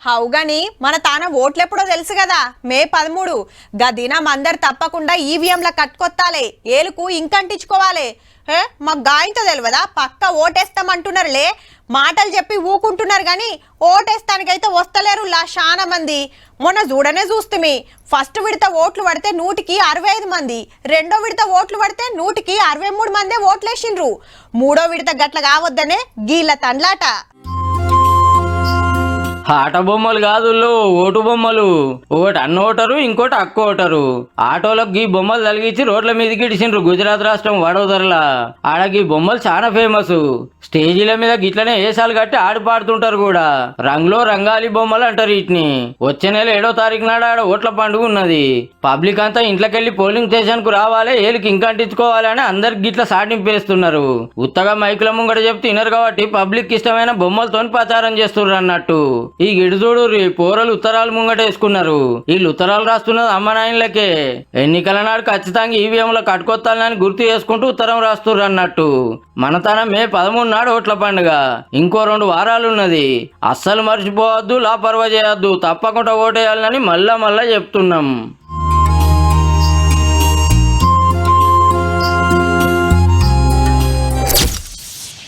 హౌగాని మన తాన ఓట్లెప్పుడో తెలుసు కదా, మే 13. గదినం అందరు తప్పకుండా ఈవీఎంల కట్టుకొత్తాలే, ఏలుకు ఇంకంటించుకోవాలి. మాకు గాయంతో తెలియదా, పక్క ఓటేస్తామంటున్నారులే. మాటలు చెప్పి ఊకుంటున్నారు గాని ఓటేస్తానికైతే వస్తలేరు చాలా మంది. మొన్న చూడనే చూస్తుమి, ఫస్ట్ విడత ఓట్లు పడితే 100కి 65 మంది, రెండో విడత ఓట్లు పడితే 100కి 63 మందే ఓట్లేసిండ్రు. మూడో విడత గట్ల కావద్దనే గీళ్ళ తండ్లాట. ఆట బొమ్మలు కాదు, ఓటు బొమ్మలు. ఒకటి అన్న ఓటరు, ఇంకోటి అక్క ఓటరు. ఆటోలకు గీ బొమ్మలు తలిగించి రోడ్ల మీదకి ఇడిచిండ్రు గుజరాత్ రాష్ట్రం వడోదరలా. ఆడ గీ బొమ్మలు చాలా ఫేమస్. స్టేజీల మీద గిట్లనే ఏసాలు కట్టి ఆడి పాడుతుంటారు కూడా. రంగులో రంగాలి బొమ్మలు అంటారు వీటిని. వచ్చే నెల 7వ తారీఖు నాడు ఆడ ఓట్ల పండుగ ఉన్నది. పబ్లిక్ అంతా ఇంట్లోకెళ్లి పోలింగ్ స్టేషన్ కు రావాలి, ఏలికి ఇంకంటించుకోవాలి అని అందరికి గిట్ల సాటింపేస్తున్నారు. ఉత్తగా మైకుల ముంగట చెప్తే తినరు కాబట్టి పబ్లిక్ ఇష్టమైన బొమ్మలతో ప్రచారం చేస్తున్నారు అన్నట్టు. ఈ గిడుజోడు పోరలు ఉత్తరాలు ముంగట వేసుకున్నారు. వీళ్ళు ఉత్తరాలు రాస్తున్నది అమ్మ నాయనలకే. ఎన్నికల నాడు ఖచ్చితంగా ఈవీఎంలో కట్టుకొత్తాలని గుర్తు చేసుకుంటూ ఉత్తరం రాస్తున్నారు అన్నట్టు. మన తన మే 13 నాడు ఓట్ల పండుగ. ఇంకో 2 వారాలు ఉన్నది. అస్సలు మర్చిపోవద్దు, లాపర్వా చేయొద్దు. తప్పకుండా ఓటేయాలని మళ్ళా చెప్తున్నాం.